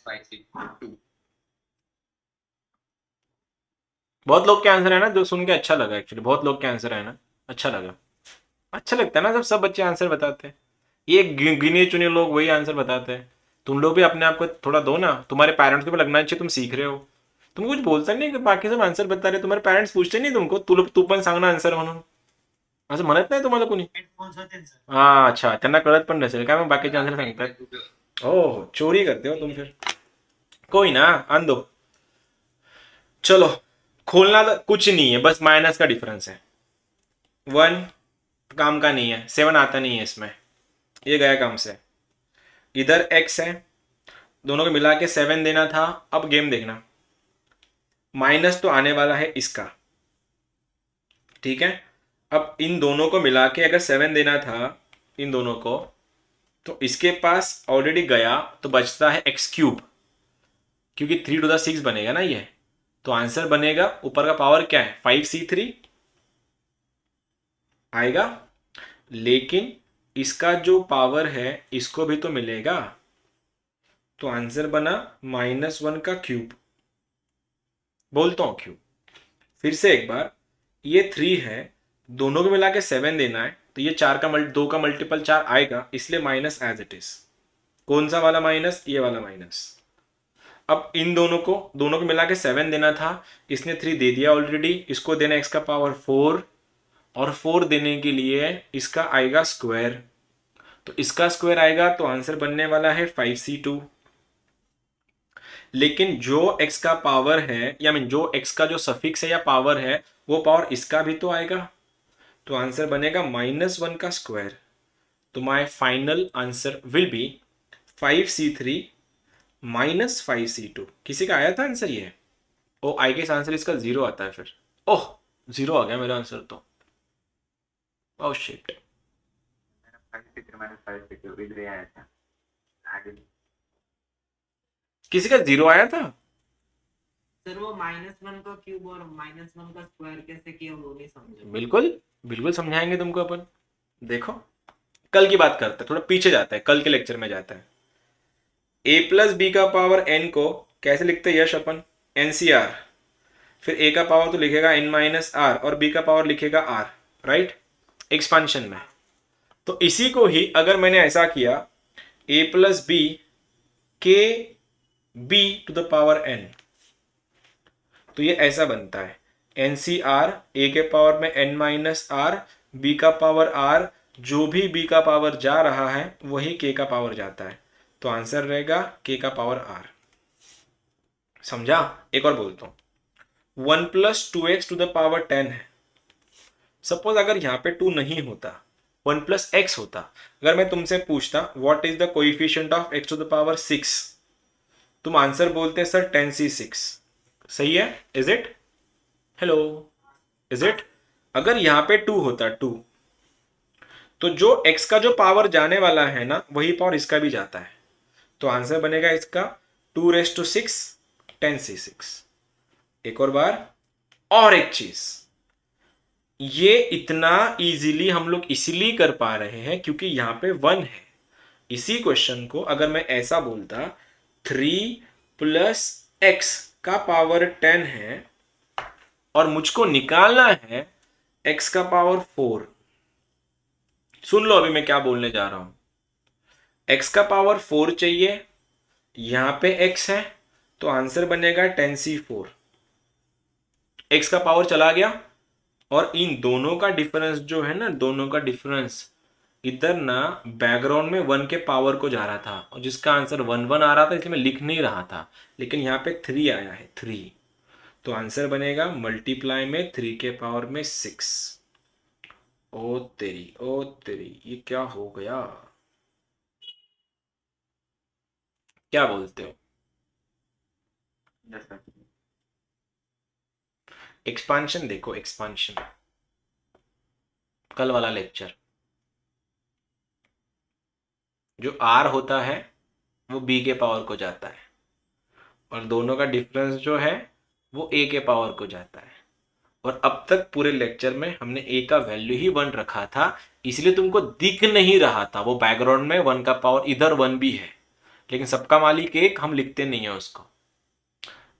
-5 बहुत लोग के आंसर है ना, जो सुन के अच्छा लगा एक्चुअली, बहुत लोग के आंसर है ना, अच्छा लगा। अच्छा लगता है ना जब सब बच्चे आंसर बताते हैं, ये गिने चुने लोग वही आंसर बताते हैं। तुम लोग भी अपने आप को थोड़ा दो ना, तुम्हारे पेरेंट्स को भी लगना चाहिए तुम सीख रहे हो। तुम कुछ बोलता नहीं कि बाकी सब आन्सर बता रहे, तुम्हारे पेरेंट्स पूछते नहीं तुमको तू पण सांग ना आन्सर म्हणून, असं म्हणत नाही तुम्हाला कोणी? हेडफोन्स होते ना सर. हा अच्छा, त्यांना कळत पण नसेल काय, मग बाकीचे आन्सर सांगतात। ओह चोरी करते हो तुम फिर, कोई ना आन दो। चलो खोलना तो कुछ नहीं है, बस माइनस का डिफरेंस है। 1 काम का नहीं है, 7 आता नहीं है इसमें, ये गया काम से। इधर x है, दोनों को मिला के 7 देना था। अब गेम देखना, माइनस तो आने वाला है इसका, ठीक है। अब इन दोनों को मिला के अगर 7 देना था इन दोनों को, तो इसके पास ऑलरेडी गया, तो बचता है x3, क्योंकि 3 to the 6 बनेगा ना ये, तो आंसर बनेगा ऊपर का पावर क्या है 5c3 आएगा, लेकिन इसका जो पावर है इसको भी तो मिलेगा, तो आंसर बना -1 का क्यूब। बोलता हूं क्यूब फिर से एक बार, ये 3 है, दोनों को मिला के 7 देना है, तो ये 2 का मल्टीपल 4 आएगा, इसलिए माइनस एज इट इज। कौन सा वाला माइनस? ये वाला माइनस। अब इन दोनों को मिला के 7 देना था, इसने 3 दे दिया ऑलरेडी, इसको देना x का पावर 4, और 4 देने के लिए इसका आएगा स्क्वायर, तो इसका स्क्वायर आएगा, तो आंसर बनने वाला है 5c2। लेकिन जो x का पावर है, या मीन जो x का जो सफिक्स है या पावर है, वो पावर इसका भी तो आएगा, तो आंसर बनेगा -1 का स्क्वायर। तो my final answer will be 5c3 -5c2। किसी का आया था आंसर ये? ओ आई गेस आंसर इसका 0 आता है फिर। ओह 0 आ गया मेरा आंसर तो, ओह शिट। 5c3 इधर ही आया था आगे। किसी का 0 आया था? सर वो -1 का क्यूब और -1 का स्क्वायर कैसे किया वो नहीं समझे। बिल्कुल बिल्कुल समझाएंगे तुमको अपन। देखो कल की बात करते हैं, थोड़ा पीछे जाता है, कल के लेक्चर में जाता है। a प्लस बी का पावर n को कैसे लिखते हैं यश अपन? NCR, फिर a का पावर तो लिखेगा n माइनस आर और b का पावर लिखेगा r, राइट, एक्सपांशन में। तो इसी को ही अगर मैंने ऐसा किया a प्लस बी के b to the power n, तो ये ऐसा बनता है NCR, a के पावर में n माइनस आर, b का पावर r, जो भी b का पावर जा रहा है वही k का पावर जाता है, तो आंसर रहेगा k का पावर r। समझा? एक और बोलता हूं, 1 plus 2x to the power 10 है। सपोज अगर यहां पे 2 नहीं होता, 1 प्लस x होता, अगर मैं तुमसे पूछता what is the coefficient of x to the power 6, तुम आंसर बोलते सर 10c6। सही है? Is it? Hello, is it? अगर यहां पे 2 होता 2, तो जो x का जो पावर जाने वाला है ना, वही पावर इसका भी जाता है, तो आंसर बनेगा इसका 2⁶ 10c6। एक और बार, और एक चीज, ये इतना इजीली हम लोग इसीलिए कर पा रहे हैं क्योंकि यहां पे 1 है। इसी क्वेश्चन को अगर मैं ऐसा बोलता 3 प्लस x का पावर 10 है और मुझको निकालना है x का पावर 4, सुन लो अभी मैं क्या बोलने जा रहा हूं। x का पावर 4 चाहिए, यहां पे x है, तो आंसर बनेगा 10c4। x का पावर चला गया, और इन दोनों का डिफरेंस जो है ना, दोनों का डिफरेंस इधर ना बैकग्राउंड में 1 के पावर को जा रहा था, और जिसका आंसर 1 1 आ रहा था, इसलिए मैं लिख नहीं रहा था, लेकिन यहाँ पे 3 आया है 3, तो आंसर बनेगा मल्टीप्लाई में 3 के पावर में 6। ओ तेरी ये क्या हो गया? क्या बोलते हो? Yes sir. एक्सपांशन देखो, एक्सपांशन कल वाला लेक्चर, जो r होता है वो b के पावर को जाता है, और दोनों का डिफरेंस जो है वो a के पावर को जाता है। और अब तक पूरे लेक्चर में हमने a का वैल्यू ही 1 रखा था, इसलिए तुमको दिख नहीं रहा था। वो बैकग्राउंड में 1 का पावर इधर 1 भी है, लेकिन सबका मालिक एक, हम लिखते नहीं है उसको।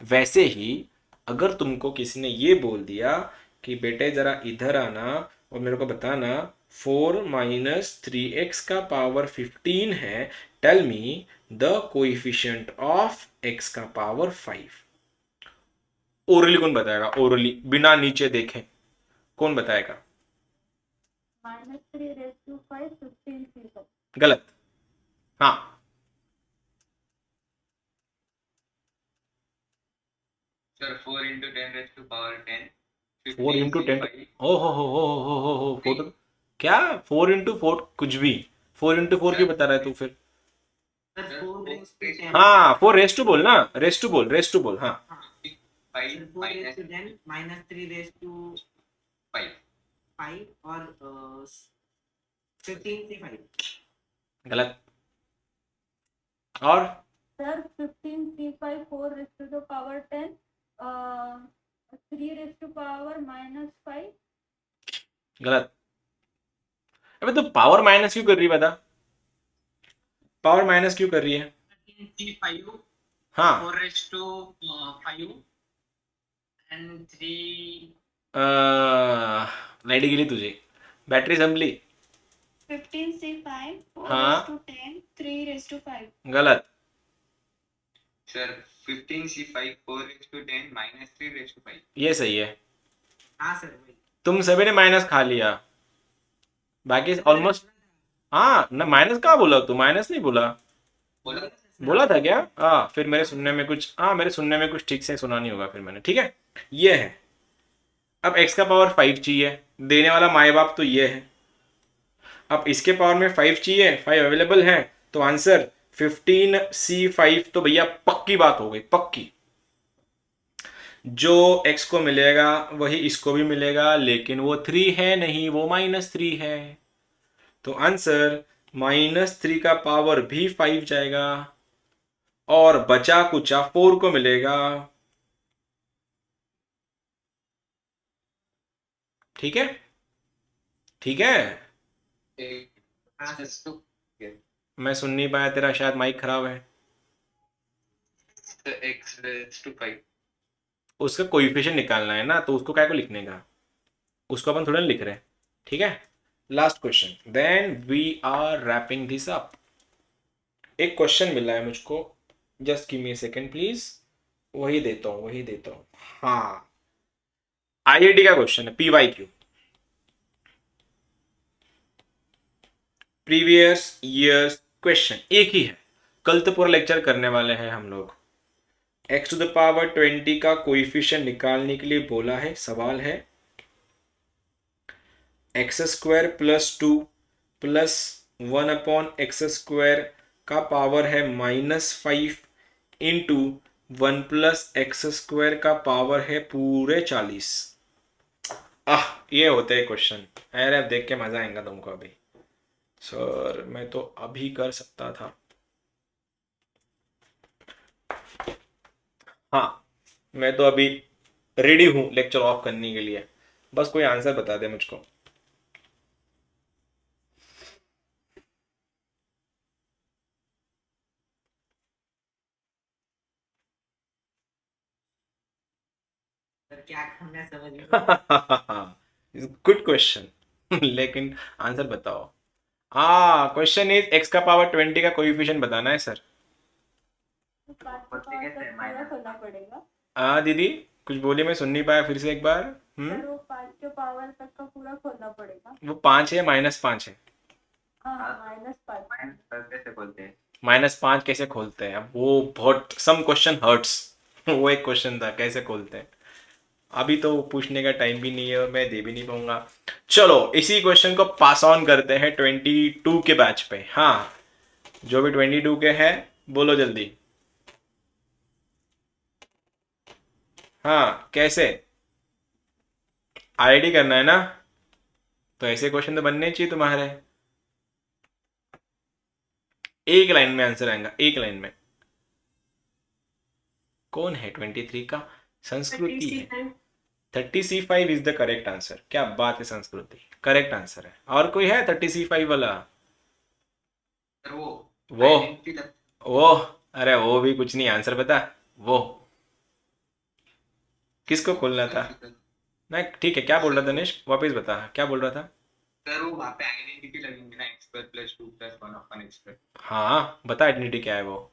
वैसे ही अगर तुमको किसी ने ये बोल दिया कि बेटे जरा इधर आना और मेरे को बताना 4 माइनस 3x का पावर 15 है, tell me the coefficient of x का पावर 5। ओरली कौन बताएगा? ओरली बिना नीचे देखे कौन बताएगा? -3 raised to 5 15 people. गलत। हाँ, Sir, 4 into 10 raised to power 10. 4 into 10। 15 हो 4 क्या? 4 इंटू 4 कुछ भी, 4 इंटू 4 क्यों बता रहा है तू फिर? सर 4 raised to 10 हाँ 4 रेस टू बोल ना, रेस टू बोल। हाँ 5 4 raised minus to 10 minus 3 raised to 5. 5 और 15 से 5। गलत। और Sir, 15 C5 4 raised to the power 10, 3 raised to power -5. गलत। अबे तो पावर माइनस क्यों कर रही है? बता, पावर माइनस क्यों कर रही है? 15C5 हाँ 4 raised to 5 and 3 लाइट गिरी तुझे, बैटरी संभली। 15 C5 4 हाँ। raised to 10, 3 raised to 5. गलत। Sir, 15C5 4 raised to 10 minus 3 raised to 5. ये सही है। हाँ सर वही। तुम सभी ने माइनस खा लिया, बाकी ऑलमोस्ट। हाँ ना, माइनस कहाँ बोला तू? माइनस नहीं बोला। बोला बोला था क्या? हाँ, फिर मेरे सुनने में कुछ, हाँ मेरे सुनने में कुछ ठीक से सुना नहीं होगा फिर मैंने। ठीक है, ये है। अब x का पावर 5 चाहिए, देने वाला माए बाप तो ये है। अब इसके पावर में 5 चाहिए, 5 अवेलेबल है, तो आंसर 15C5 तो भैया पक्की बात हो गई, पक्की। जो x को मिलेगा वही इसको भी मिलेगा, लेकिन वो 3 है नहीं, वो -3 है। तो आंसर -3 का पावर भी 5 जाएगा, और बचा कुचा 4 को मिलेगा। ठीक है, ठीक है। X to मैं सुन नहीं पाया, तेरा शायद माइक खराब है। X raised to 5. उसका कोएफिशिएंट निकालना है ना, तो उसको क्या को लिखने का, उसको अपन थोड़ा लिख रहे हैं। ठीक है, last question, then we are wrapping this up. एक क्वेश्चन मिला है मुझको, just give me a second please, वही देता हूँ। हाँ, आईआईटी का क्वेश्चन है, PYQ, प्रीवियस ईयर्स क्वेश्चन, एक ही है। कल तो पूरा लेक्चर करने वाले हैं हम लोग। x टू द पावर 20 का कोएफिशिएंट निकालने के लिए बोला है। सवाल है x² प्लस 2 प्लस 1/x² का पावर है -5 इंटू 1 प्लस x² का पावर है पूरे 40। ये होते हैं क्वेश्चन। अरे अब देख के मजा आएगा तुमको। अभी सर मैं तो अभी कर सकता था। हाँ, मैं तो अभी रेडी हूँ लेक्चर ऑफ करने के लिए, बस कोई आंसर बता दे मुझको। सर क्या करना समझ में। गुड क्वेश्चन लेकिन आंसर बताओ। क्वेश्चन इज x का पावर 20 का कोएफिशिएंट बताना है सर। तो 5 का पावर तक पूरा खोलना पड़ेगा। दीदी कुछ बोली, मैं सुन नहीं पाया, फिर से एक बार। सर वो 5 के पावर तक का पूरा खोलना पड़ेगा। वो 5 है, -5 है। हाँ -5। Minus कैसे बोलते हैं? -5 कैसे खोलते हैं? अब वो बहुत सम क्वेश्चन हर्ट्स वो एक क्वेश्चन था, कैसे खोलते हैं। अभी तो पूछने का टाइम भी नहीं है और मैं दे भी नहीं पाऊंगा। चलो इसी क्वेश्चन को पास ऑन करते हैं 22 के बैच पे। हाँ, जो भी 22 के हैं बोलो जल्दी। हाँ, कैसे आईआईटी करना है ना, तो ऐसे क्वेश्चन तो बनने चाहिए तुम्हारे। एक लाइन में आंसर आएगा, एक लाइन में। कौन है 23 का? संस्कृति है। 30C5 is the correct answer. क्या बात है, संस्कृति करेक्ट आंसर है। और कोई है 30C5 वाला? सर वो वो identity लग- वो अरे वो भी कुछ नहीं, आंसर बता। वो किसको खोलना था? नहीं ठीक है, क्या बोल रहा था तनिष्क, वापस बता, क्या बोल रहा था? सर वो वहाँ पे आइडेंटिटी लगेंगे ना, x square plus 2 plus 1 upon x square. हाँ बता, आइडेंटिटी क्या है वो?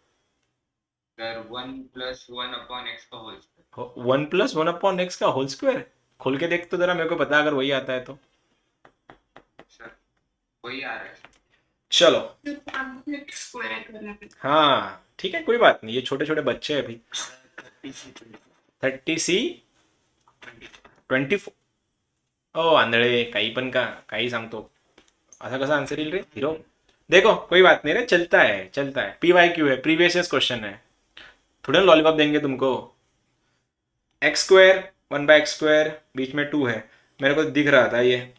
सर 1 प्लस 1 अपॉन x का होल स्क्वायर। 1+1/x का होल स्क्वायर। खोल के देख तो जरा, मेरे को पता, अगर वही आता है तो। सर वही आ रहा है। चलो स्क्वायर करना है। हाँ ठीक है, कोई बात नहीं, ये छोटे छोटे बच्चे हैं अभी। 30C24 ओ आंधळे, काही पण का काही सांगतो, असा कसा आंसर येईल रे हिरो? देखो कोई बात नहीं रे, चलता है चलता है। PYQ है, प्रीवियस ईयर क्वेश्चन है, थोड़ा लॉलीपॉप देंगे तुमको। x² 1/x², बीच में 2 है, मेरे को दिख रहा था ये।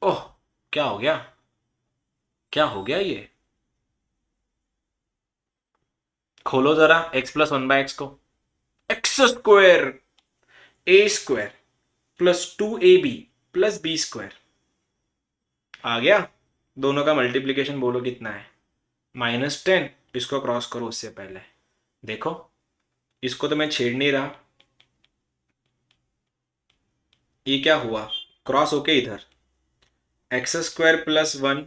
ओह क्या हो गया, क्या हो गया ये? खोलो जरा x+1/x को। x² a² plus 2ab plus b²। आ गया? दोनों का मल्टीप्लीकेशन बोलो कितना है? -10। इसको क्रॉस करो उससे पहले। देखो इसको तो मैं छेड़ नहीं रहा, ये क्या हुआ, क्रॉस होके इधर x² + 1,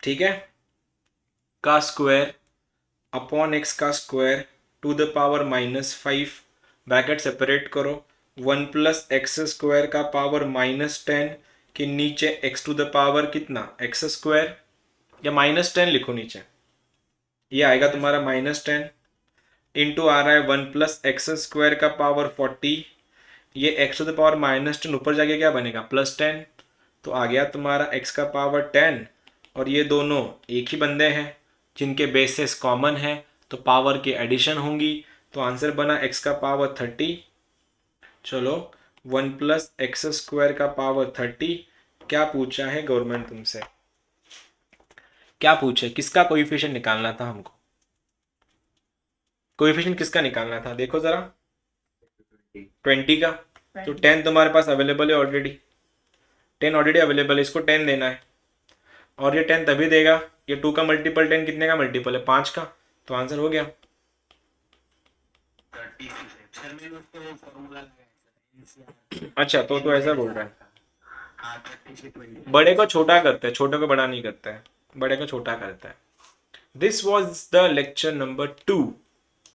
ठीक है, का स्क्वायर अपॉन x का square to the power -5, bracket separate करो। 1 + x² का पावर -10 के नीचे x टू द पावर कितना, x², या -10 लिखो नीचे, ये आएगा तुम्हारा -10 इंटू आ रहा है 1 + x² का पावर 40, ये x टू द पावर -10 ऊपर जाके क्या बनेगा, +10, तो आ गया तुम्हारा x का पावर 10। और ये दोनों एक ही बंदे हैं जिनके बेसिस कॉमन है, तो पावर की एडिशन होंगी, तो आंसर बना x का पावर 30। चलो 1 + x² का पावर 30। क्या पूछा है गवर्नमेंट तुमसे, क्या पूछे, किसका कोएफिशिएंट निकालना था हमको? कोएफिशिएंट किसका निकालना था, देखो जरा। 20 का, तो 10 तुम्हारे पास अवेलेबल है ऑलरेडी, 10 ऑलरेडी अवेलेबल है, इसको 10 देना है। और ये 10 तभी देगा, ये 2 का मल्टीपल 10 कितने का मल्टीपल है, 5 का, तो आंसर हो गया। सर मैंने उसको वो फॉर्मूला लगाया सर, अच्छा तो ऐसा बोल रहा है, हाँ 30 से 20। बड़े को छोटा करते हैं, छोटे को बड़ा नहीं करते हैं, बड़े को छोटा करता है। This was the lecture number 2